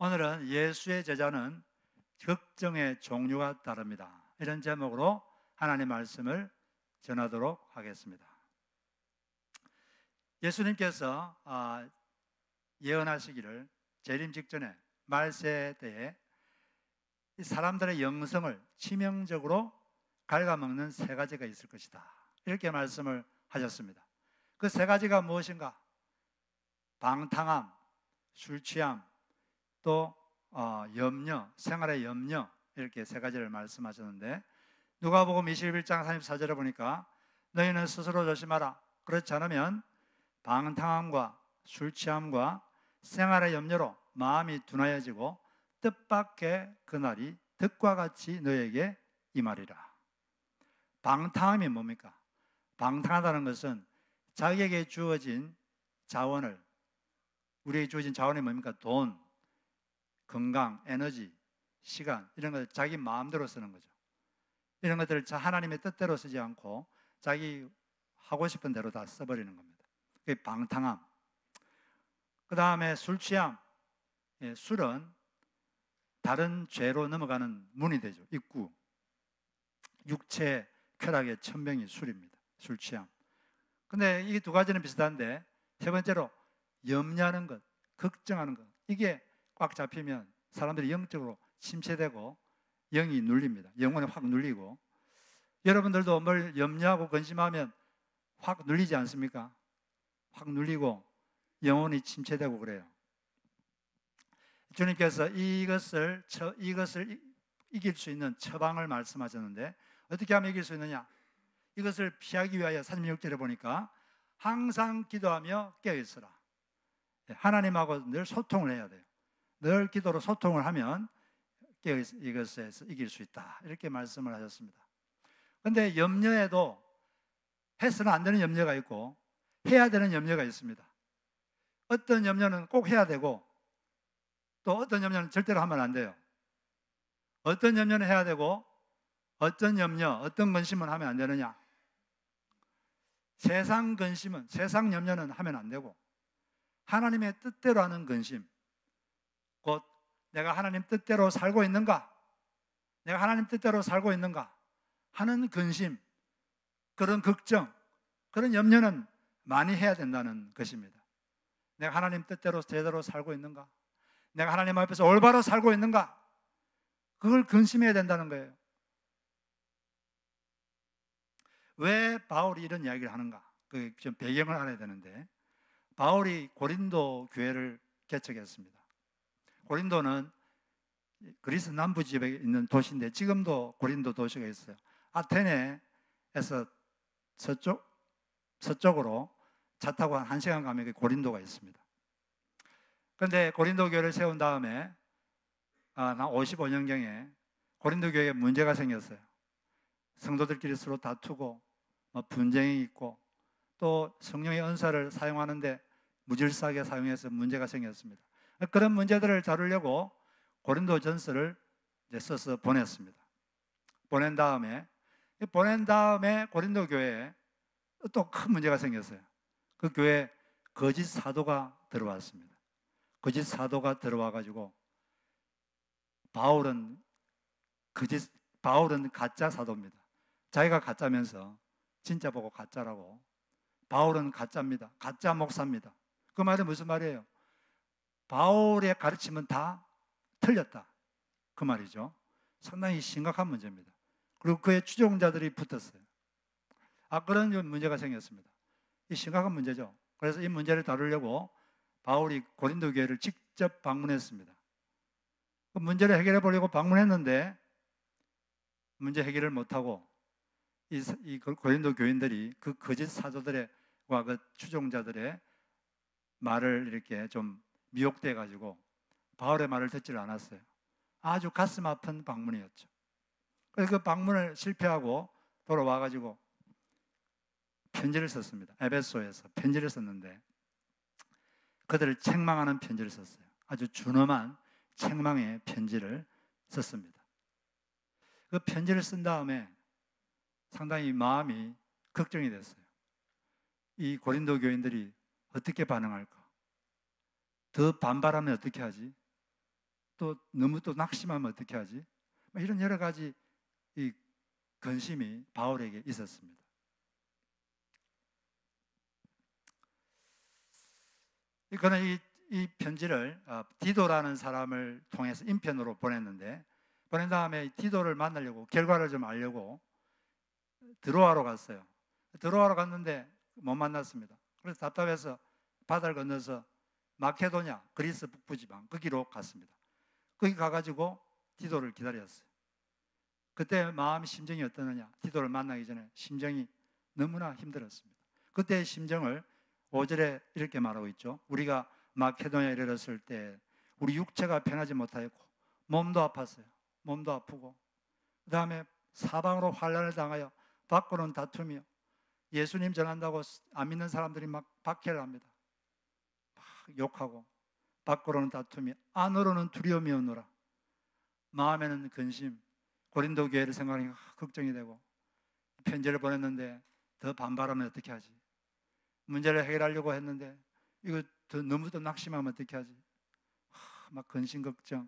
오늘은 예수의 제자는 걱정의 종류가 다릅니다. 이런 제목으로 하나님 말씀을 전하도록 하겠습니다. 예수님께서 예언하시기를 재림 직전에 말세 때에 사람들의 영성을 치명적으로 갉아먹는 세 가지가 있을 것이다, 이렇게 말씀을 하셨습니다. 그 세 가지가 무엇인가? 방탕함, 술취함, 또 염려, 생활의 염려, 이렇게 세 가지를 말씀하셨는데, 누가복음 21장 34절에 보니까 너희는 스스로 조심하라. 그렇지 않으면 방탕함과 술취함과 생활의 염려로 마음이 둔하여지고 뜻밖의 그날이 득과 같이 너에게 임하리라. 방탕함이 뭡니까? 방탕하다는 것은 자기에게 주어진 자원을, 우리에게 주어진 자원이 뭡니까? 돈, 건강, 에너지, 시간, 이런 것을 자기 마음대로 쓰는 거죠. 이런 것들을 하나님의 뜻대로 쓰지 않고 자기 하고 싶은 대로 다 써버리는 겁니다. 그게 방탕함. 그 다음에 술취함. 술은 다른 죄로 넘어가는 문이 되죠. 입구. 육체 쾌락의 천명이 술입니다. 술취함. 근데 이 두 가지는 비슷한데, 세 번째로 염려하는 것, 걱정하는 것, 이게 꽉 잡히면 사람들이 영적으로 침체되고 영이 눌립니다. 영혼이 확 눌리고, 여러분들도 뭘 염려하고 근심하면 확 눌리지 않습니까? 확 눌리고 영혼이 침체되고 그래요. 주님께서 이것을 이길 수 있는 처방을 말씀하셨는데, 어떻게 하면 이길 수 있느냐? 이것을 피하기 위하여 36절에 보니까 항상 기도하며 깨어있으라. 하나님하고 늘 소통을 해야 돼요. 늘 기도로 소통을 하면 이것에서 이길 수 있다, 이렇게 말씀을 하셨습니다. 그런데 염려에도 해서는 안 되는 염려가 있고 해야 되는 염려가 있습니다. 어떤 염려는 꼭 해야 되고 또 어떤 염려는 절대로 하면 안 돼요. 어떤 염려는 해야 되고 어떤 염려, 어떤 근심은 하면 안 되느냐? 세상 근심은, 세상 염려는 하면 안 되고, 하나님의 뜻대로 하는 근심, 곧 내가 하나님 뜻대로 살고 있는가, 내가 하나님 뜻대로 살고 있는가 하는 근심, 그런 걱정, 그런 염려는 많이 해야 된다는 것입니다. 내가 하나님 뜻대로 제대로 살고 있는가, 내가 하나님 앞에서 올바로 살고 있는가, 그걸 근심해야 된다는 거예요. 왜 바울이 이런 이야기를 하는가? 좀 배경을 알아야 되는데, 바울이 고린도 교회를 개척했습니다. 고린도는 그리스 남부 지역에 있는 도시인데 지금도 고린도 도시가 있어요. 아테네에서 서쪽으로 차 타고 한 1시간 가면 고린도가 있습니다. 그런데 고린도 교회를 세운 다음에 한 55년경에 고린도 교회에 문제가 생겼어요. 성도들끼리 서로 다투고 분쟁이 있고, 또 성령의 은사를 사용하는데 무질서하게 사용해서 문제가 생겼습니다. 그런 문제들을 다루려고 고린도 전서를 써서 보냈습니다. 보낸 다음에 고린도 교회에 또 큰 문제가 생겼어요. 그 교회에 거짓 사도가 들어왔습니다. 거짓 사도가 들어와 가지고 바울은 가짜 사도입니다. 자기가 가짜면서 진짜 보고 가짜라고. 바울은 가짜입니다. 가짜 목사입니다. 그 말은 무슨 말이에요? 바울의 가르침은 다 틀렸다, 그 말이죠. 상당히 심각한 문제입니다. 그리고 그의 추종자들이 붙었어요. 그런 문제가 생겼습니다. 이 심각한 문제죠. 그래서 이 문제를 다루려고 바울이 고린도 교회를 직접 방문했습니다. 그 문제를 해결해 보려고 방문했는데 문제 해결을 못하고 이 고린도 교인들이 그 거짓 사도들과 그 추종자들의 말을 이렇게 좀 미혹돼 가지고 바울의 말을 듣지를 않았어요. 아주 가슴 아픈 방문이었죠. 그래서 그 방문을 실패하고 돌아와 가지고 편지를 썼습니다. 에베소에서 편지를 썼는데 그들을 책망하는 편지를 썼어요. 아주 준엄한 책망의 편지를 썼습니다. 그 편지를 쓴 다음에 상당히 마음이 걱정이 됐어요. 이 고린도 교인들이 어떻게 반응할까? 더 반발하면 어떻게 하지? 또 너무 또 낙심하면 어떻게 하지? 이런 여러 가지 이 근심이 바울에게 있었습니다. 그는 이 편지를 디도라는 사람을 통해서 인편으로 보냈는데, 보낸 다음에 디도를 만나려고, 결과를 좀 알려고 드로아로 갔어요. 드로아로 갔는데 못 만났습니다. 그래서 답답해서 바다를 건너서 마케도냐, 그리스 북부지방 거기로 갔습니다. 거기 가가지고 디도를 기다렸어요. 그때 마음 심정이 어떠느냐? 디도를 만나기 전에 심정이 너무나 힘들었습니다. 그때의 심정을 5절에 이렇게 말하고 있죠. 우리가 마케도냐에 이르렀을 때 우리 육체가 편하지 못하였고 몸도 아팠어요. 몸도 아프고, 그 다음에 사방으로 환난을 당하여 밖으로는 다투며, 예수님 전한다고 안 믿는 사람들이 막 박해를 합니다. 막 욕하고, 밖으로는 다투며 안으로는 두려움이 오노라. 마음에는 근심, 고린도 교회를 생각하니까 걱정이 되고, 편지를 보냈는데 더 반발하면 어떻게 하지? 문제를 해결하려고 했는데 이거 너무 더 낙심하면 어떻게 하지? 막 근심 걱정.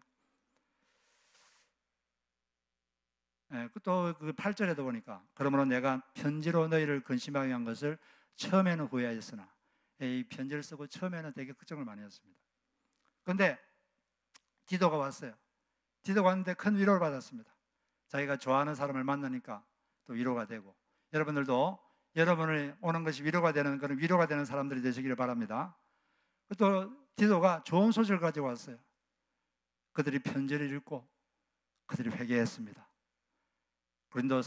또 그 8절에도 보니까 그러므로 내가 편지로 너희를 근심하게 한 것을 처음에는 후회하였으나, 이 편지를 쓰고 처음에는 되게 걱정을 많이 했습니다. 그런데 디도가 왔어요. 디도가 왔는데 큰 위로를 받았습니다. 자기가 좋아하는 사람을 만나니까 또 위로가 되고, 여러분들도 여러분을 오는 것이 위로가 되는 그런 위로가 되는 사람들이 되시기를 바랍니다. 또 디도가 좋은 소식을 가지고 왔어요. 그들이 편지를 읽고 그들이 회개했습니다. 고린도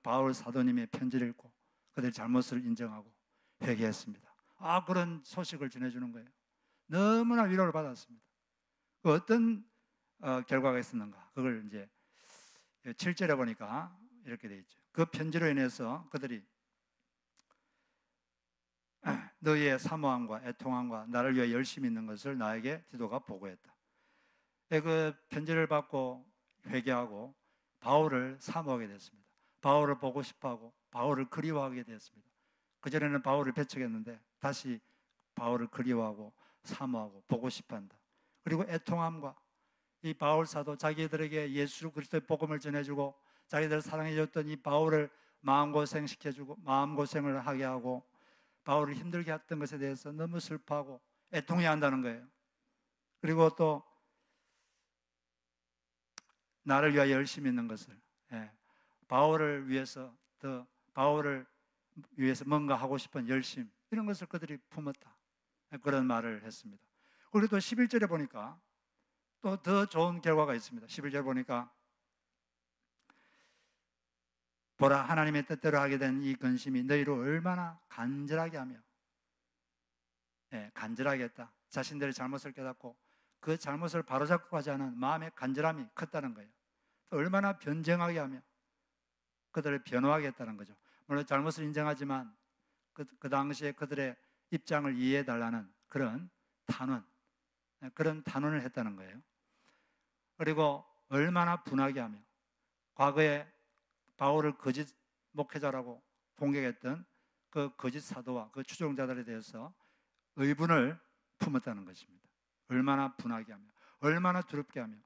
바울 사도님의 편지를 읽고 그들의 잘못을 인정하고 회개했습니다. 그런 소식을 전해주는 거예요. 너무나 위로를 받았습니다. 어떤 결과가 있었는가? 그걸 이제 7절에 보니까 이렇게 되어 있죠. 그 편지로 인해서 그들이 너희의 사모함과 애통함과 나를 위해 열심히 있는 것을 나에게 디도가 보고했다. 그 편지를 받고 회개하고 바울을 사모하게 됐습니다. 바울을 보고 싶어하고 바울을 그리워하게 됐습니다. 그전에는 바울을 배척했는데 다시 바울을 그리워하고 사모하고 보고 싶어한다. 그리고 애통함과, 이 바울 사도 자기들에게 예수 그리스도의 복음을 전해주고 자기들을 사랑해줬던 이 바울을 마음고생시켜주고 마음고생을 하게 하고 바울을 힘들게 했던 것에 대해서 너무 슬퍼하고 애통해야 한다는 거예요. 그리고 또 나를 위하여 열심히 있는 것을, 바울을 위해서 뭔가 하고 싶은 열심, 이런 것을 그들이 품었다. 그런 말을 했습니다. 그리고 또 11절에 보니까 또 더 좋은 결과가 있습니다. 11절 보니까 보라, 하나님의 뜻대로 하게 된 이 근심이 너희를 얼마나 간절하게 하며, 간절하게 했다. 자신들의 잘못을 깨닫고 그 잘못을 바로잡고 가지 않은 마음의 간절함이 컸다는 거예요. 또 얼마나 변정하게 하며 그들을 변호하게 했다는 거죠. 물론 잘못을 인정하지만 그 당시에 그들의 입장을 이해해 달라는 그런 단언을 했다는 거예요. 그리고 얼마나 분하게 하며, 과거에 바울을 거짓 목회자라고 공격했던 그 거짓 사도와 그 추종자들에 대해서 의분을 품었다는 것입니다. 얼마나 분하게 하며, 얼마나 두렵게 하며,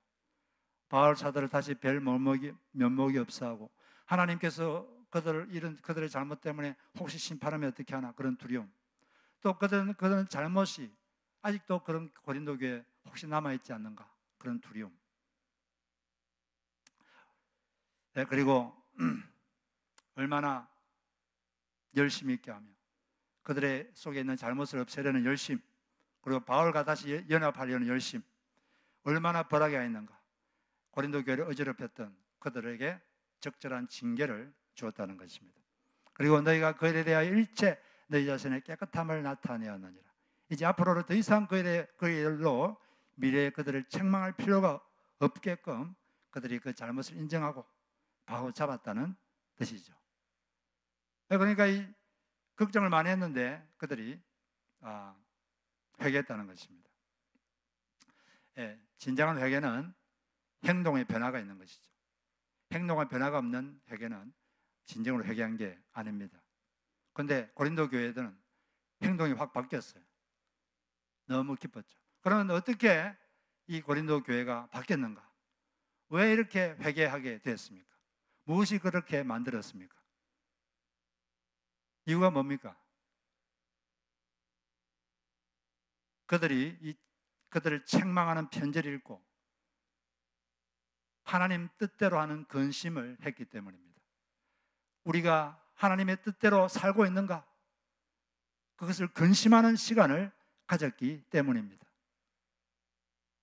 바울 사도를 다시 뵐 면목이 없어하고, 하나님께서 그들의 잘못 때문에 혹시 심판하면 어떻게 하나, 그런 두려움. 또 그들은 잘못이 아직도 그런 고린도 교회에 혹시 남아있지 않는가, 그런 두려움. 그리고 얼마나 열심히 있게 하며 그들의 속에 있는 잘못을 없애려는 열심, 그리고 바울과 다시 연합하려는 열심, 얼마나 벌하게 하였는가. 고린도 교회를 어지럽혔던 그들에게 적절한 징계를 주었다는 것입니다. 그리고 너희가 그에 대하여 일체 너희 자신의 깨끗함을 나타내었느니라. 이제 앞으로는 더 이상 그 일로 미래에 그들을 책망할 필요가 없게끔 그들이 그 잘못을 인정하고 바로 잡았다는 뜻이죠. 그러니까 이 걱정을 많이 했는데 그들이 회개했다는 것입니다. 진정한 회개는 행동의 변화가 있는 것이죠. 행동의 변화가 없는 회개는 진정으로 회개한 게 아닙니다. 그런데 고린도 교회들은 행동이 확 바뀌었어요. 너무 기뻤죠. 그러면 어떻게 이 고린도 교회가 바뀌었는가? 왜 이렇게 회개하게 되었습니까? 무엇이 그렇게 만들었습니까? 이유가 뭡니까? 그들을 책망하는 편지를 읽고 하나님 뜻대로 하는 근심을 했기 때문입니다. 우리가 하나님의 뜻대로 살고 있는가? 그것을 근심하는 시간을 가졌기 때문입니다.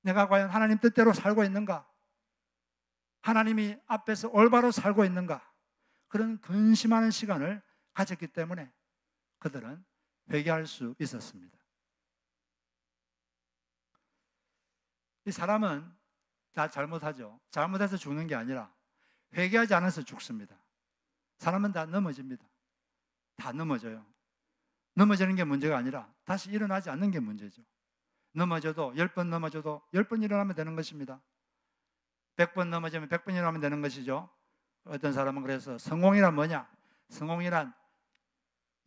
내가 과연 하나님 뜻대로 살고 있는가? 하나님이 앞에서 올바로 살고 있는가? 그런 근심하는 시간을 가졌기 때문에 그들은 회개할 수 있었습니다. 이 사람은 다 잘못하죠. 잘못해서 죽는 게 아니라 회개하지 않아서 죽습니다. 사람은 다 넘어집니다. 다 넘어져요. 넘어지는 게 문제가 아니라 다시 일어나지 않는 게 문제죠. 넘어져도 10번 넘어져도 10번 일어나면 되는 것입니다. 100번 넘어지면 100번 일어나면 되는 것이죠. 어떤 사람은 그래서 성공이란 뭐냐? 성공이란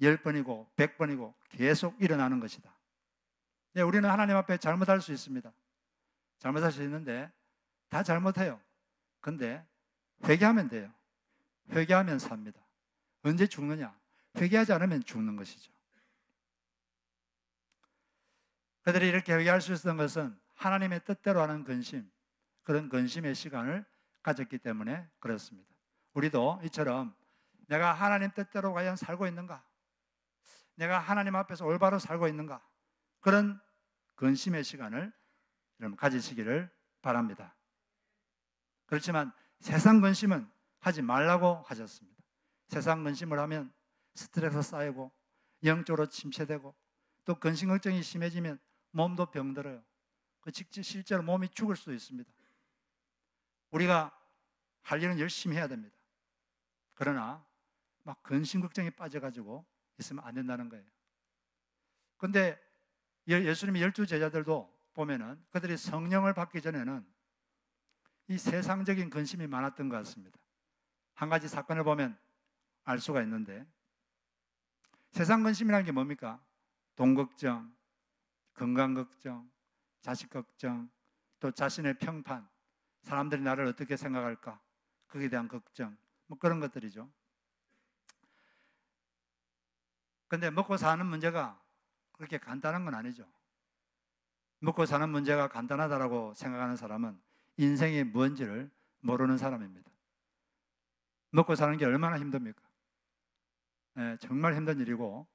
10번이고 100번이고 계속 일어나는 것이다. 네, 우리는 하나님 앞에 잘못할 수 있습니다. 잘못할 수 있는데 다 잘못해요. 근데 회개하면 돼요. 회개하면 삽니다. 언제 죽느냐? 회개하지 않으면 죽는 것이죠. 그들이 이렇게 회개할 수 있었던 것은 하나님의 뜻대로 하는 근심, 그런 근심의 시간을 가졌기 때문에 그렇습니다. 우리도 이처럼 내가 하나님 뜻대로 과연 살고 있는가? 내가 하나님 앞에서 올바로 살고 있는가? 그런 근심의 시간을 여러분 가지시기를 바랍니다. 그렇지만 세상 근심은 하지 말라고 하셨습니다. 세상 근심을 하면 스트레스 쌓이고 영적으로 침체되고 또 근심 걱정이 심해지면 몸도 병들어요. 실제로 몸이 죽을 수도 있습니다. 우리가 할 일은 열심히 해야 됩니다. 그러나 막 근심 걱정에 빠져가지고 있으면 안 된다는 거예요. 그런데 예수님의 12제자들도 보면은 그들이 성령을 받기 전에는 이 세상적인 근심이 많았던 것 같습니다. 한 가지 사건을 보면 알 수가 있는데, 세상 근심이라는 게 뭡니까? 돈 걱정, 건강 걱정, 자식 걱정, 또 자신의 평판, 사람들이 나를 어떻게 생각할까? 거기에 대한 걱정, 뭐 그런 것들이죠. 근데 먹고 사는 문제가 그렇게 간단한 건 아니죠. 먹고 사는 문제가 간단하다고 생각하는 사람은 인생이 뭔지를 모르는 사람입니다. 먹고 사는 게 얼마나 힘듭니까? 정말 힘든 일이고,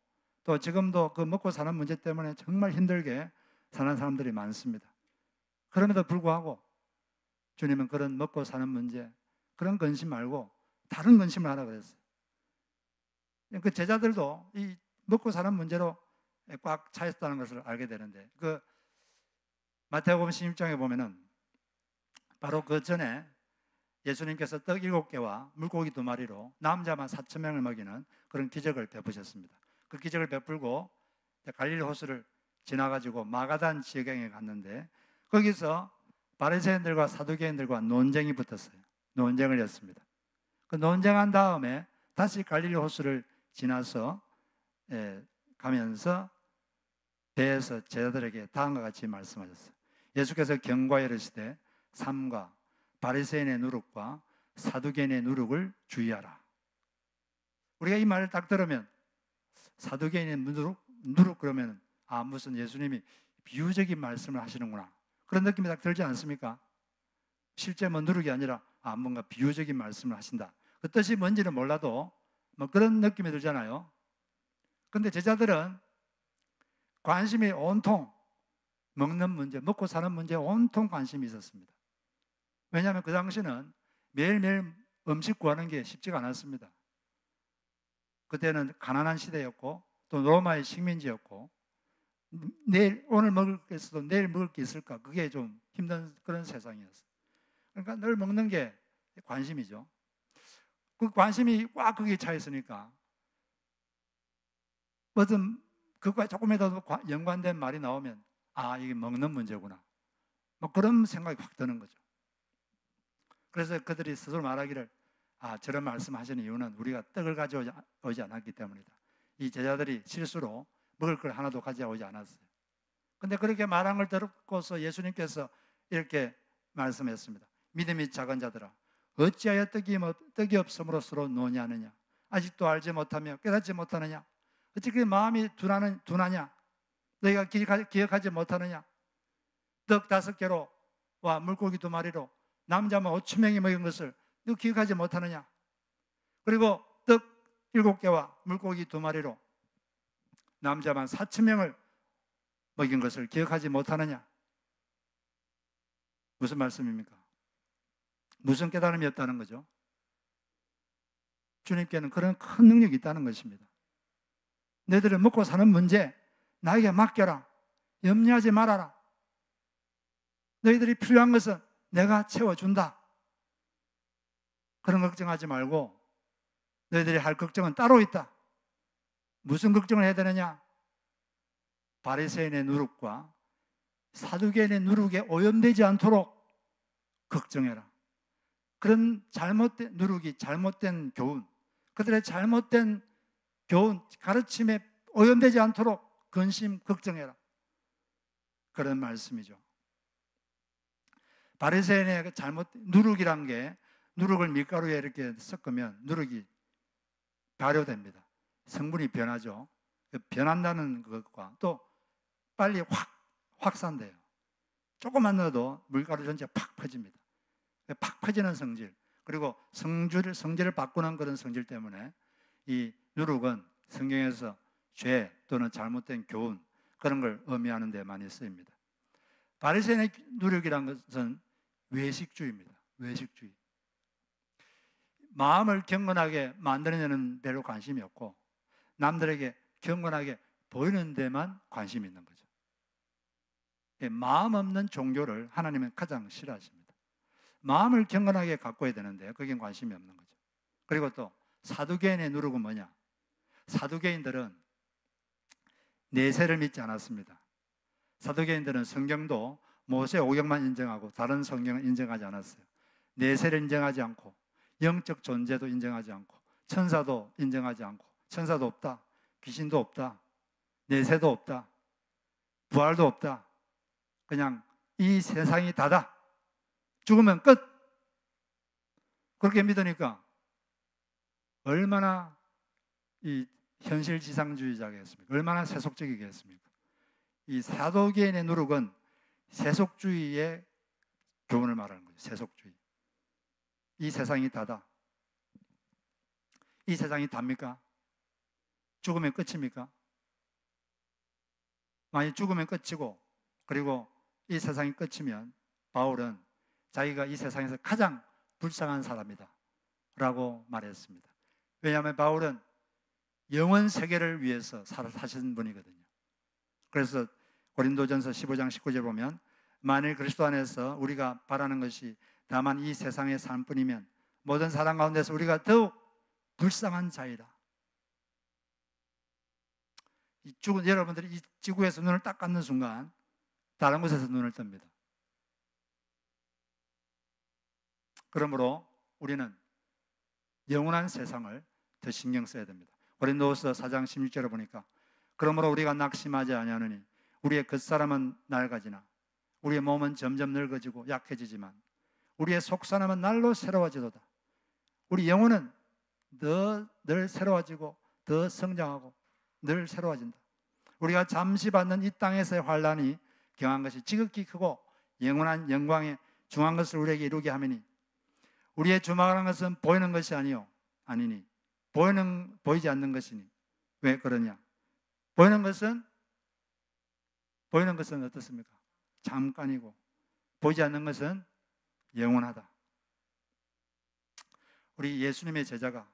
또 지금도 그 먹고 사는 문제 때문에 정말 힘들게 사는 사람들이 많습니다. 그럼에도 불구하고 주님은 그런 먹고 사는 문제, 그런 근심 말고 다른 근심을 하라 그랬어요. 그 제자들도 이 먹고 사는 문제로 꽉 차 있었다는 것을 알게 되는데, 그 마태복음 16장에 보면은 바로 그 전에 예수님께서 떡 7개와 물고기 2마리로 남자만 4,000명을 먹이는 그런 기적을 베푸셨습니다. 그 기적을 베풀고 갈릴리 호수를 지나가지고 마가단 지역에 갔는데, 거기서 바리새인들과 사두개인들과 논쟁이 붙었어요. 논쟁을 했습니다. 그 논쟁한 다음에 다시 갈릴리 호수를 지나서 가면서 배에서 제자들에게 다음과 같이 말씀하셨어요. 예수께서 경고하여 이르시되 삼가 바리새인의 누룩과 사두개인의 누룩을 주의하라. 우리가 이 말을 딱 들으면 사두개인의 누룩 그러면 무슨 예수님이 비유적인 말씀을 하시는구나, 그런 느낌이 딱 들지 않습니까? 실제 뭐 누룩이 아니라 뭔가 비유적인 말씀을 하신다, 그 뜻이 뭔지는 몰라도 뭐 그런 느낌이 들잖아요. 그런데 제자들은 관심이 온통 먹는 문제, 먹고 사는 문제에 온통 관심이 있었습니다. 왜냐하면 그 당시는 매일매일 음식 구하는 게 쉽지가 않았습니다. 그때는 가난한 시대였고 또 로마의 식민지였고, 오늘 먹을 게 있어도 내일 먹을 게 있을까, 그게 좀 힘든 그런 세상이었어요. 그러니까 늘 먹는 게 관심이죠. 그 관심이 꽉 거기에 차 있으니까 무슨 그것과 조금이라도 연관된 말이 나오면 이게 먹는 문제구나, 뭐 그런 생각이 확 드는 거죠. 그래서 그들이 스스로 말하기를 저런 말씀하시는 이유는 우리가 떡을 가져오지 않았기 때문이다. 이 제자들이 실수로 먹을 걸 하나도 가져오지 않았어요. 근데 그렇게 말한 걸 듣고서 예수님께서 이렇게 말씀했습니다. 믿음이 작은 자들아, 어찌하여 떡이 없음으로 서로 논의하느냐? 아직도 알지 못하며 깨닫지 못하느냐? 어찌 그 마음이 둔하냐? 너희가 기억하지 못하느냐? 떡 5개로와 물고기 2마리로 남자만 5,000명이 먹은 것을 너 기억하지 못하느냐? 그리고 떡 7개와 물고기 2마리로 남자만 4,000명을 먹인 것을 기억하지 못하느냐? 무슨 말씀입니까? 무슨 깨달음이 없다는 거죠? 주님께는 그런 큰 능력이 있다는 것입니다. 너희들은 먹고 사는 문제 나에게 맡겨라. 염려하지 말아라. 너희들이 필요한 것은 내가 채워준다. 그런 걱정하지 말고 너희들이 할 걱정은 따로 있다. 무슨 걱정을 해야 되느냐? 바리새인의 누룩과 사두개인의 누룩에 오염되지 않도록 걱정해라. 그런 잘못된 누룩이 잘못된 교훈, 그들의 잘못된 교훈, 가르침에 오염되지 않도록 근심, 걱정해라. 그런 말씀이죠. 바리새인의 누룩이란 게, 누룩을 밀가루에 이렇게 섞으면 누룩이 발효됩니다. 성분이 변하죠. 변한다는 것과 또 빨리 확산돼요. 조금만 넣어도 밀가루 전체가 팍 퍼집니다. 팍 퍼지는 성질, 그리고 성질을 바꾸는 그런 성질 때문에 이 누룩은 성경에서 죄 또는 잘못된 교훈, 그런 걸 의미하는 데 많이 쓰입니다. 바리새인의 누룩이라는 것은 외식주의입니다. 외식주의. 마음을 경건하게 만드는 데는 별로 관심이 없고 남들에게 경건하게 보이는 데만 관심이 있는 거죠. 마음 없는 종교를 하나님은 가장 싫어하십니다. 마음을 경건하게 가꿔야 되는데 거기엔 관심이 없는 거죠. 그리고 또 사두개인의 누룩은 뭐냐? 사두개인들은 내세를 믿지 않았습니다. 사두개인들은 성경도 모세 오경만 인정하고 다른 성경은 인정하지 않았어요. 내세를 인정하지 않고 영적 존재도 인정하지 않고 천사도 인정하지 않고, 천사도 없다, 귀신도 없다, 내세도 없다, 부활도 없다, 그냥 이 세상이 다다, 죽으면 끝, 그렇게 믿으니까 얼마나 이 현실지상주의자겠습니까? 얼마나 세속적이겠습니까? 이 사도개인의 누룩은 세속주의의 교훈을 말하는 거죠. 세속주의. 이 세상이 다다. 이 세상이 답니까? 죽으면 끝입니까? 만약 죽으면 끝이고, 그리고 이 세상이 끝이면 바울은 자기가 이 세상에서 가장 불쌍한 사람이다 라고 말했습니다. 왜냐하면 바울은 영원 세계를 위해서 사신 분이거든요. 그래서 고린도전서 15장 19절 보면 만일 그리스도 안에서 우리가 바라는 것이 다만 이 세상의 삶뿐이면 모든 사람 가운데서 우리가 더욱 불쌍한 자이라. 여러분들이 이 지구에서 눈을 딱 감는 순간 다른 곳에서 눈을 뜹니다. 그러므로 우리는 영원한 세상을 더 신경 써야 됩니다. 고린도후서 4장 16절에 보니까 그러므로 우리가 낙심하지 아니하느니 우리의 겉사람은 낡아지나 우리의 몸은 점점 늙어지고 약해지지만 우리의 속사람은 날로 새로워지도다. 우리 영혼은 늘 새로워지고 더 성장하고 늘 새로워진다. 우리가 잠시 받는 이 땅에서의 환난이 경한 것이 지극히 크고 영원한 영광의 중한 것을 우리에게 이루게 하매니 우리의 주막하는 것은 보이는 것이 아니니 보이지 않는 것이니. 왜 그러냐? 보이는 것은 어떻습니까? 잠깐이고 보이지 않는 것은 영원하다. 우리 예수님의 제자가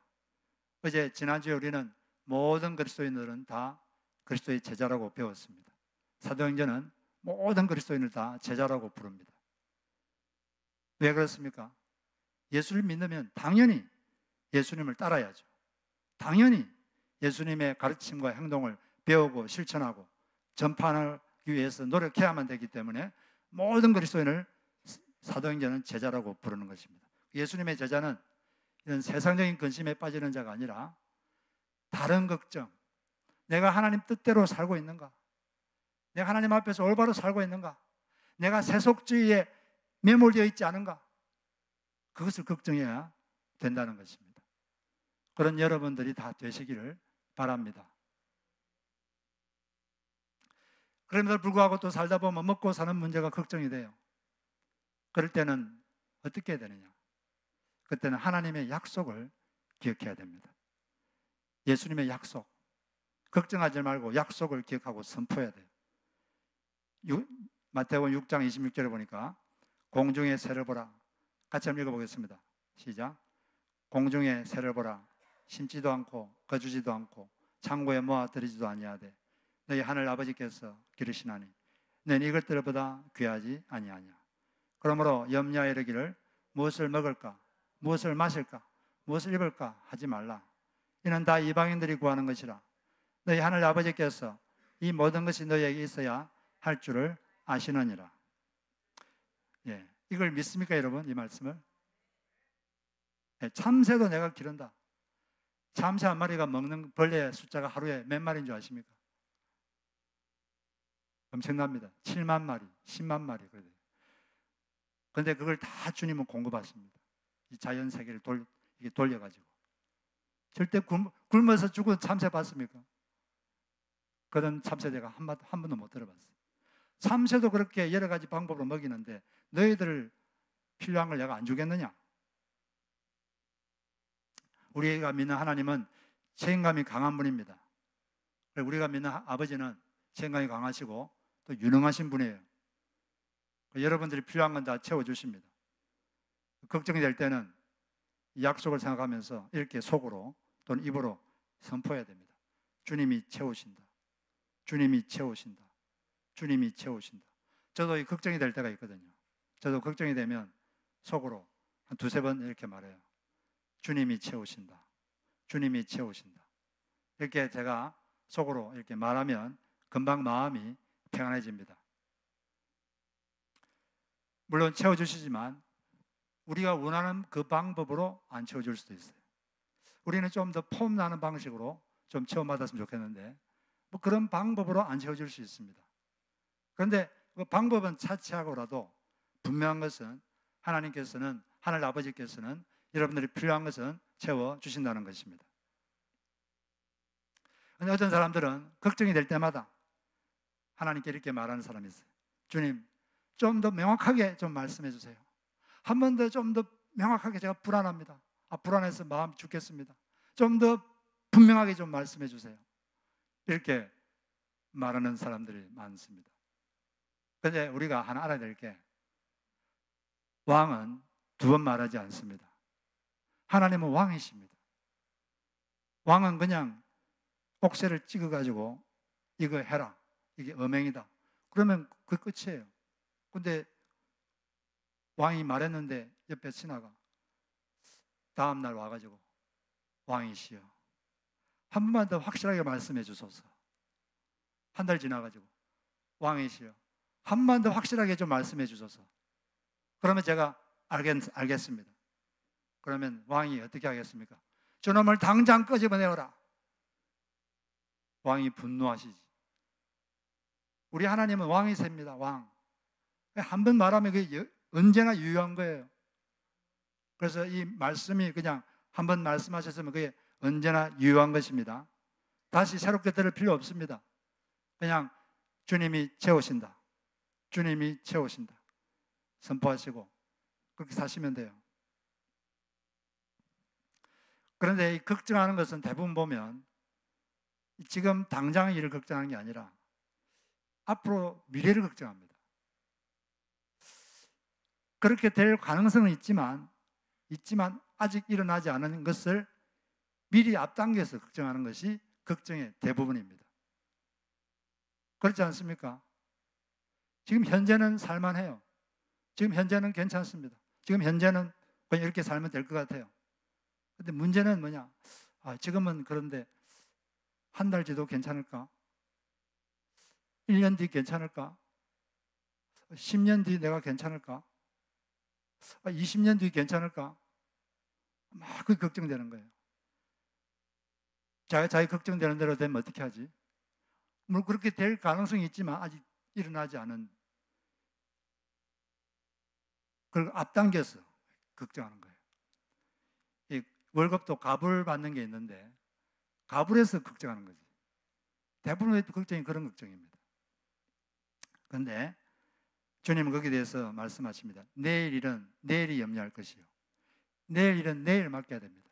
지난주에 우리는 모든 그리스도인들은 다 그리스도의 제자라고 배웠습니다. 사도행전은 모든 그리스도인을 다 제자라고 부릅니다. 왜 그렇습니까? 예수를 믿으면 당연히 예수님을 따라야죠. 당연히 예수님의 가르침과 행동을 배우고 실천하고 전파하기 위해서 노력해야만 되기 때문에 모든 그리스도인을 사도행전은 제자라고 부르는 것입니다. 예수님의 제자는 이런 세상적인 근심에 빠지는 자가 아니라 다른 걱정, 내가 하나님 뜻대로 살고 있는가? 내가 하나님 앞에서 올바로 살고 있는가? 내가 세속주의에 매몰되어 있지 않은가? 그것을 걱정해야 된다는 것입니다. 그런 여러분들이 다 되시기를 바랍니다. 그럼에도 불구하고 또 살다 보면 먹고 사는 문제가 걱정이 돼요. 그럴 때는 어떻게 해야 되느냐? 그때는 하나님의 약속을 기억해야 됩니다. 예수님의 약속. 걱정하지 말고 약속을 기억하고 선포해야 돼요. 마태복음 6장 26절에 보니까 공중의 새를 보라. 같이 한번 읽어보겠습니다. 시작. 공중의 새를 보라. 심지도 않고 거주지도 않고 창고에 모아들이지도 아니하되 너희 하늘 아버지께서 기르시나니 너희는 이것들보다 귀하지 아니하냐. 그러므로 염려하여 이르기를 무엇을 먹을까, 무엇을 마실까, 무엇을 입을까 하지 말라. 이는 다 이방인들이 구하는 것이라. 너희 하늘 아버지께서 이 모든 것이 너희에게 있어야 할 줄을 아시느니라. 예, 이걸 믿습니까, 여러분? 이 말씀을? 예, 참새도 내가 기른다. 참새 한 마리가 먹는 벌레 숫자가 하루에 몇 마리인 줄 아십니까? 엄청납니다. 7만 마리, 10만 마리. 그런데 그걸 다 주님은 공급하십니다. 이 자연 세계를 이게 돌려가지고. 절대 굶어서 죽은 참새 봤습니까? 그런 참새 제가 한 번도 못 들어봤어요. 참새도 그렇게 여러 가지 방법으로 먹이는데 너희들 필요한 걸 내가 안 주겠느냐? 우리가 믿는 하나님은 책임감이 강한 분입니다. 우리가 믿는 아버지는 책임감이 강하시고 또 유능하신 분이에요. 여러분들이 필요한 건 다 채워주십니다. 걱정이 될 때는 이 약속을 생각하면서 이렇게 속으로 또는 입으로 선포해야 됩니다. 주님이 채우신다. 주님이 채우신다. 주님이 채우신다. 저도 이 걱정이 될 때가 있거든요. 저도 걱정이 되면 속으로 한 두세 번 이렇게 말해요. 주님이 채우신다. 주님이 채우신다. 이렇게 제가 속으로 이렇게 말하면 금방 마음이 평안해집니다. 물론 채워주시지만 우리가 원하는 그 방법으로 안 채워줄 수도 있어요. 우리는 좀 더 폼나는 방식으로 좀 체험받았으면 좋겠는데 뭐 그런 방법으로 안 채워줄 수 있습니다. 그런데 그 방법은 차치하고라도 분명한 것은 하나님께서는, 하늘 아버지께서는 여러분들이 필요한 것은 채워주신다는 것입니다. 그런데 어떤 사람들은 걱정이 될 때마다 하나님께 이렇게 말하는 사람이 있어요. 주님, 좀 더 명확하게 좀 말씀해 주세요. 한 번 더 좀 더 명확하게 제가 불안합니다. 불안해서 마음 죽겠습니다. 좀 더 분명하게 좀 말씀해 주세요. 이렇게 말하는 사람들이 많습니다. 그런데 우리가 하나 알아야 될 게 왕은 두 번 말하지 않습니다. 하나님은 왕이십니다. 왕은 그냥 옥새를 찍어가지고 이거 해라. 이게 엄행이다. 그러면 그 끝이에요. 근데 왕이 말했는데 옆에 신하가 다음날 와가지고 왕이시여 한 번만 더 확실하게 말씀해 주소서. 한 달 지나가지고 왕이시여 한 번만 더 확실하게 좀 말씀해 주소서. 그러면 제가 알겠습니다. 그러면 왕이 어떻게 하겠습니까? 저놈을 당장 끄집어내어라. 왕이 분노하시지. 우리 하나님은 왕이십니다. 왕. 한 번 말하면 그게 언제나 유효한 거예요. 그래서 이 말씀이 그냥 한 번 말씀하셨으면 그게 언제나 유효한 것입니다. 다시 새롭게 들을 필요 없습니다. 그냥 주님이 채우신다. 주님이 채우신다. 선포하시고 그렇게 사시면 돼요. 그런데 이 걱정하는 것은 대부분 보면 지금 당장의 일을 걱정하는 게 아니라 앞으로 미래를 걱정합니다. 그렇게 될 가능성은 있지만 아직 일어나지 않은 것을 미리 앞당겨서 걱정하는 것이 걱정의 대부분입니다. 그렇지 않습니까? 지금 현재는 살만해요. 지금 현재는 괜찮습니다. 지금 현재는 그냥 이렇게 살면 될 것 같아요. 근데 문제는 뭐냐? 지금은 그런데 한 달 뒤도 괜찮을까? 1년 뒤 괜찮을까? 10년 뒤 내가 괜찮을까? 20년 뒤 괜찮을까? 막 그게 걱정되는 거예요. 자기 걱정되는 대로 되면 어떻게 하지? 물론 그렇게 될 가능성이 있지만 아직 일어나지 않은 그걸 앞당겨서 걱정하는 거예요. 이 월급도 갑을 받는 게 있는데 갑을해서 걱정하는 거지. 대부분의 걱정이 그런 걱정입니다. 그런데 주님은 거기에 대해서 말씀하십니다. 내일 일은 내일이 염려할 것이요. 내일 일은 내일 맡겨야 됩니다.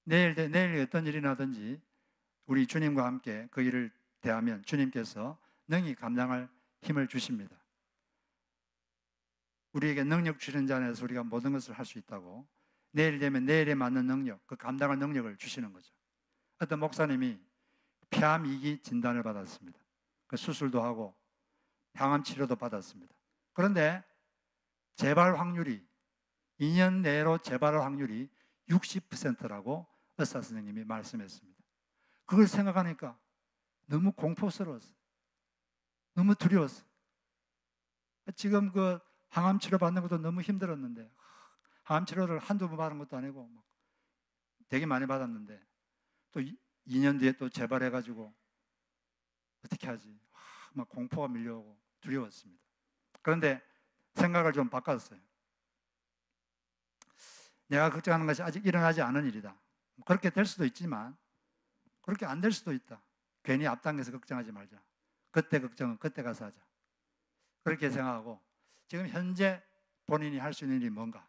내일 어떤 일이 나든지 우리 주님과 함께 그 일을 대하면 주님께서 능히 감당할 힘을 주십니다. 우리에게 능력 주시는 자 안에서 우리가 모든 것을 할 수 있다고, 내일 되면 내일에 맞는 능력, 그 감당할 능력을 주시는 거죠. 어떤 목사님이 폐암 2기 진단을 받았습니다. 그 수술도 하고 항암 치료도 받았습니다. 그런데 재발 확률이 2년 내로 재발할 확률이 60%라고 의사 선생님이 말씀했습니다. 그걸 생각하니까 너무 공포스러웠어요. 너무 두려웠어요. 지금 그 항암 치료 받는 것도 너무 힘들었는데, 항암 치료를 한두 번 받은 것도 아니고 되게 많이 받았는데 또 2년 뒤에 또 재발해가지고 어떻게 하지? 막 공포가 밀려오고 두려웠습니다. 그런데 생각을 좀 바꿨어요. 내가 걱정하는 것이 아직 일어나지 않은 일이다. 그렇게 될 수도 있지만 그렇게 안 될 수도 있다. 괜히 앞당겨서 걱정하지 말자. 그때 걱정은 그때 가서 하자. 그렇게 생각하고 지금 현재 본인이 할 수 있는 일이 뭔가,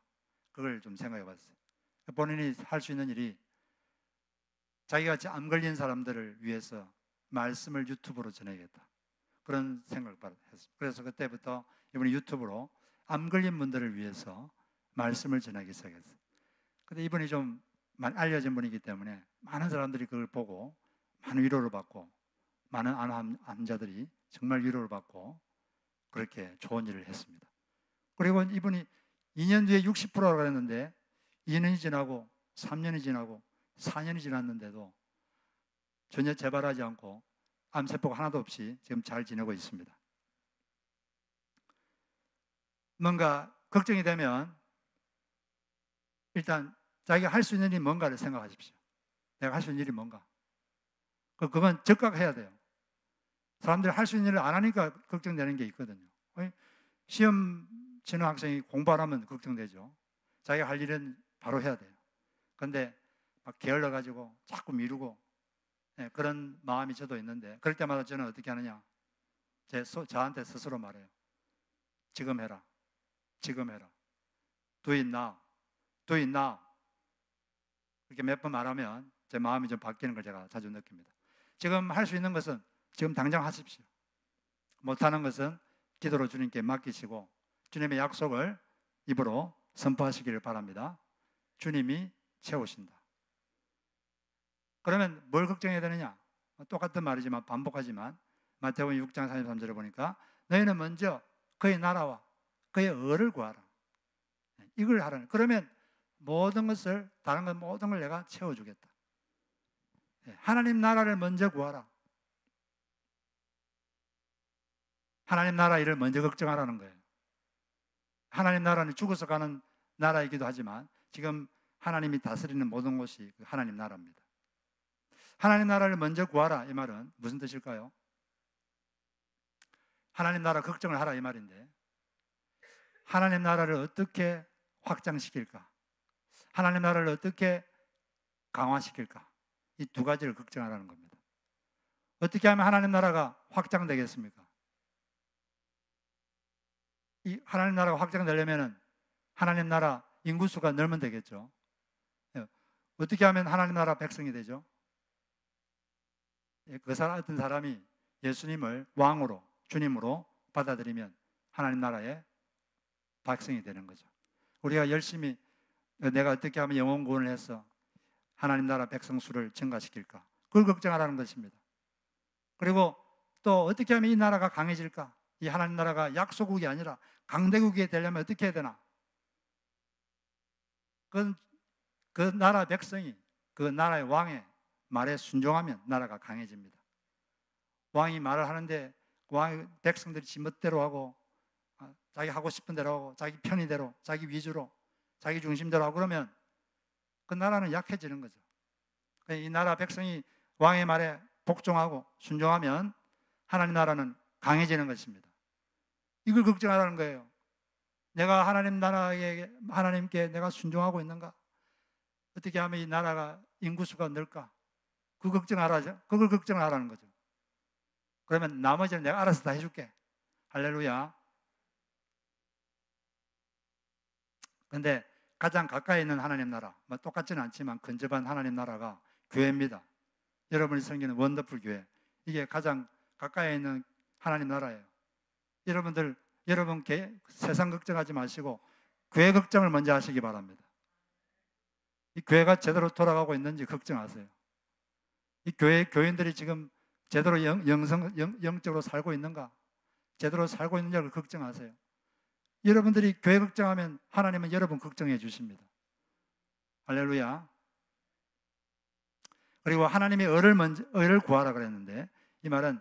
그걸 좀 생각해 봤어요. 본인이 할 수 있는 일이 자기가 암 걸린 사람들을 위해서 말씀을 유튜브로 전해야겠다. 그런 생각을 했습니다. 그래서 그때부터 이번에 유튜브로 암 걸린 분들을 위해서 말씀을 전하기 시작했어요. 근데 이분이 좀 많이 알려진 분이기 때문에 많은 사람들이 그걸 보고 많은 위로를 받고, 많은 암 환자들이 정말 위로를 받고 그렇게 좋은 일을 했습니다. 그리고 이분이 2년 뒤에 60%라고 했는데 2년이 지나고 3년이 지나고 4년이 지났는데도 전혀 재발하지 않고 암세포가 하나도 없이 지금 잘 지내고 있습니다. 뭔가 걱정이 되면 일단 자기가 할 수 있는 일이 뭔가를 생각하십시오. 내가 할 수 있는 일이 뭔가. 그건 적각해야 돼요. 사람들이 할 수 있는 일을 안 하니까 걱정되는 게 있거든요. 시험 치는 학생이 공부 안 하면 걱정되죠. 자기가 할 일은 바로 해야 돼요. 그런데 막 게을러가지고 자꾸 미루고, 그런 마음이 저도 있는데, 그럴 때마다 저는 어떻게 하느냐, 저한테 스스로 말해요. 지금 해라. 지금 해라. Do it now. Do it now. 이렇게 몇 번 말하면 제 마음이 좀 바뀌는 걸 제가 자주 느낍니다. 지금 할 수 있는 것은 지금 당장 하십시오. 못하는 것은 기도로 주님께 맡기시고 주님의 약속을 입으로 선포하시기를 바랍니다. 주님이 채우신다. 그러면 뭘 걱정해야 되느냐? 똑같은 말이지만 반복하지만 마태복음 6장 33절에 보니까 너희는 먼저 그의 나라와 그의 의를 구하라. 이걸 하라는. 그러면 모든 것을, 다른 것 모든 걸 내가 채워주겠다. 하나님 나라를 먼저 구하라. 하나님 나라 일을 먼저 걱정하라는 거예요. 하나님 나라는 죽어서 가는 나라이기도 하지만 지금 하나님이 다스리는 모든 것이 하나님 나라입니다. 하나님 나라를 먼저 구하라, 이 말은 무슨 뜻일까요? 하나님 나라 걱정을 하라, 이 말인데, 하나님 나라를 어떻게 확장시킬까? 하나님 나라를 어떻게 강화시킬까? 이 두 가지를 걱정하라는 겁니다. 어떻게 하면 하나님 나라가 확장되겠습니까? 이 하나님 나라가 확장되려면 하나님 나라 인구수가 늘면 되겠죠. 어떻게 하면 하나님 나라 백성이 되죠? 어떤 사람이 예수님을 왕으로, 주님으로 받아들이면 하나님 나라의 백성이 되는 거죠. 우리가 열심히 내가 어떻게 하면 영혼 구원을 해서 하나님 나라 백성 수를 증가시킬까? 그걸 걱정하라는 것입니다. 그리고 또 어떻게 하면 이 나라가 강해질까? 이 하나님 나라가 약소국이 아니라 강대국이 되려면 어떻게 해야 되나? 그 나라 백성이 그 나라의 왕의 말에 순종하면 나라가 강해집니다. 왕이 말을 하는데 왕 백성들이 지멋대로 하고 자기 하고 싶은 대로 하고 자기 편의대로, 자기 위주로, 자기 중심대로 하고 그러면 그 나라는 약해지는 거죠. 이 나라 백성이 왕의 말에 복종하고 순종하면 하나님 나라는 강해지는 것입니다. 이걸 걱정하라는 거예요. 내가 하나님께 내가 순종하고 있는가? 어떻게 하면 이 나라가 인구수가 늘까? 그 걱정하라죠. 그걸 걱정하라는 거죠. 그러면 나머지는 내가 알아서 다 해줄게. 할렐루야. 그런데 가장 가까이 있는 하나님 나라, 뭐 똑같지는 않지만 근접한 하나님 나라가 교회입니다. 여러분이 섬기는 원더풀 교회, 이게 가장 가까이 있는 하나님 나라예요. 여러분 세상 걱정하지 마시고 교회 걱정을 먼저 하시기 바랍니다. 이 교회가 제대로 돌아가고 있는지 걱정하세요. 이 교인들이 지금 제대로 영적으로 살고 있는가? 제대로 살고 있는지를 걱정하세요. 여러분들이 교회 걱정하면 하나님은 여러분 걱정해 주십니다. 할렐루야. 그리고 하나님의 의를 구하라 그랬는데, 이 말은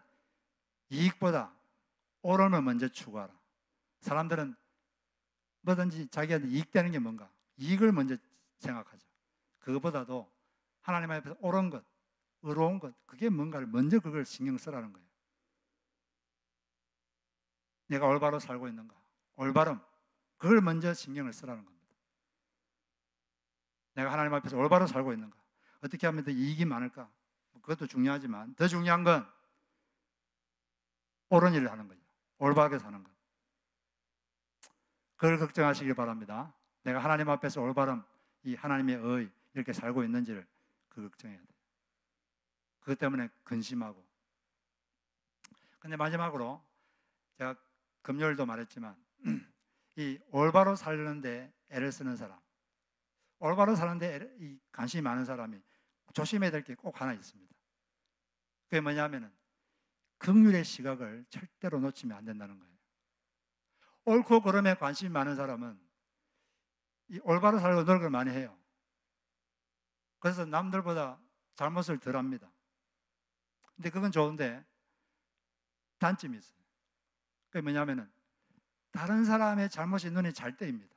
이익보다 옳음을 먼저 추구하라. 사람들은 뭐든지 자기한테 이익되는 게 뭔가, 이익을 먼저 생각하죠. 그것보다도 하나님 앞에서 옳은 것, 의로운 것, 그게 뭔가를 먼저 그걸 신경 쓰라는 거예요. 내가 올바로 살고 있는가? 올바름, 그걸 먼저 신경을 쓰라는 겁니다. 내가 하나님 앞에서 올바로 살고 있는가? 어떻게 하면 더 이익이 많을까? 그것도 중요하지만 더 중요한 건 옳은 일을 하는 거죠. 올바르게 사는 것. 그걸 걱정하시길 바랍니다. 내가 하나님 앞에서 올바름, 이 하나님의 의 이렇게 살고 있는지를 걱정해야 돼요. 그것 때문에 근심하고. 근데 마지막으로 제가 금요일도 말했지만 이 올바로 살는데 애를 쓰는 사람, 올바로 사는데 관심이 많은 사람이 조심해야 될 게 꼭 하나 있습니다. 그게 뭐냐면은 긍휼의 시각을 절대로 놓치면 안 된다는 거예요. 옳고 그름에 관심이 많은 사람은 이 올바로 살고 노력을 많이 해요. 그래서 남들보다 잘못을 덜 합니다. 근데 그건 좋은데 단점이 있어요. 그게 뭐냐면은 다른 사람의 잘못이 눈에 잘 띄입니다.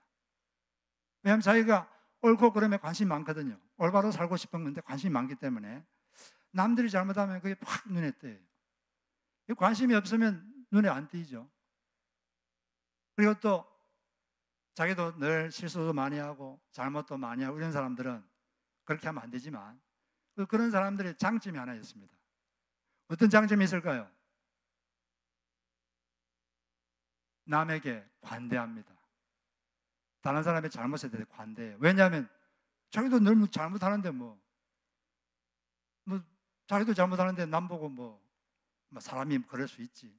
왜냐하면 자기가 옳고 그름에 관심이 많거든요. 올바로 살고 싶은 건데 관심이 많기 때문에 남들이 잘못하면 그게 확 눈에 띄어요. 관심이 없으면 눈에 안 띄죠. 그리고 또 자기도 늘 실수도 많이 하고 잘못도 많이 하고 이런 사람들은 그렇게 하면 안 되지만 그런 사람들의 장점이 하나 있습니다. 어떤 장점이 있을까요? 남에게 관대합니다. 다른 사람의 잘못에 대해 관대해요. 왜냐하면 자기도 늘 잘못하는데 뭐 자기도 잘못하는데 남 보고 뭐 사람이 그럴 수 있지.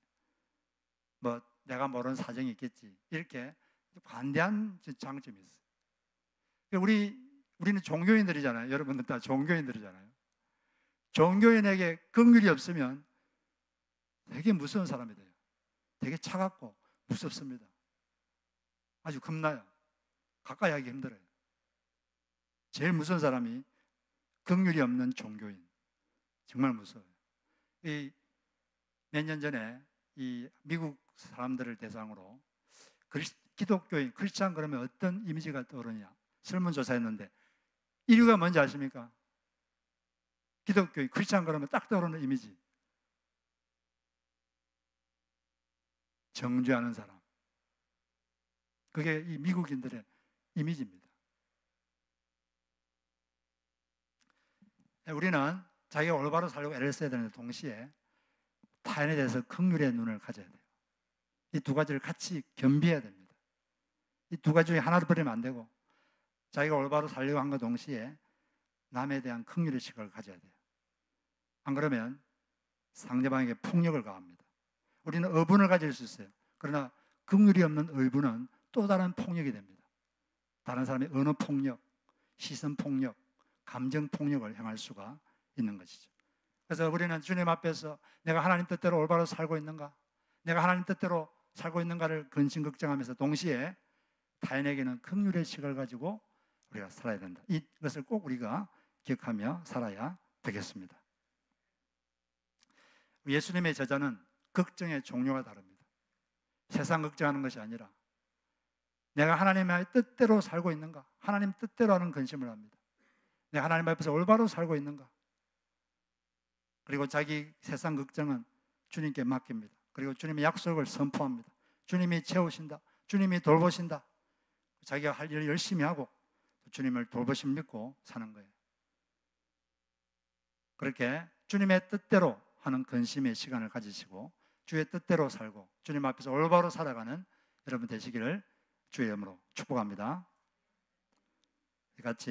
뭐 내가 모르는 사정이 있겠지. 이렇게 관대한 장점이 있어요. 우리는 종교인들이잖아요. 여러분들 다 종교인들이잖아요. 종교인에게 긍휼이 없으면 되게 무서운 사람이 돼요. 되게 차갑고 무섭습니다. 아주 겁나요. 가까이 하기 힘들어요. 제일 무서운 사람이 긍휼이 없는 종교인. 정말 무서워요. 몇 년 전에 이 미국 사람들을 대상으로 기독교인, 크리스찬 그러면 어떤 이미지가 떠오르냐 설문조사했는데 1위가 뭔지 아십니까? 기독교인, 크리스찬 그러면 딱 떠오르는 이미지. 정죄하는 사람. 그게 이 미국인들의 이미지입니다. 우리는 자기가 올바로 살려고 애를 써야 되는데 동시에 타인에 대해서 긍휼의 눈을 가져야 돼요. 이 두 가지를 같이 겸비해야 됩니다. 이 두 가지 중에 하나를 버리면 안 되고 자기가 올바로 살려고 한과 동시에 남에 대한 긍휼의 시각을 가져야 돼요. 안 그러면 상대방에게 폭력을 가합니다. 우리는 의분을 가질 수 있어요. 그러나 긍휼이 없는 의분은 또 다른 폭력이 됩니다. 다른 사람의 언어 폭력, 시선 폭력, 감정 폭력을 행할 수가 있는 것이죠. 그래서 우리는 주님 앞에서 내가 하나님 뜻대로 올바로 살고 있는가, 내가 하나님 뜻대로 살고 있는가를 근심 걱정하면서 동시에 타인에게는 긍휼의 시각을 가지고 우리가 살아야 된다. 이것을 꼭 우리가 기억하며 살아야 되겠습니다. 예수님의 제자는 걱정의 종류가 다릅니다. 세상 걱정하는 것이 아니라 내가 하나님의 뜻대로 살고 있는가, 하나님 뜻대로 하는 근심을 합니다. 내가 하나님 앞에서 올바로 살고 있는가. 그리고 자기 세상 걱정은 주님께 맡깁니다. 그리고 주님의 약속을 선포합니다. 주님이 채우신다, 주님이 돌보신다, 자기가 할 일을 열심히 하고 주님을 돌보심 믿고 사는 거예요. 그렇게 주님의 뜻대로 하는 근심의 시간을 가지시고 주의 뜻대로 살고 주님 앞에서 올바로 살아가는 여러분 되시기를 주의 이름으로 축복합니다. 같이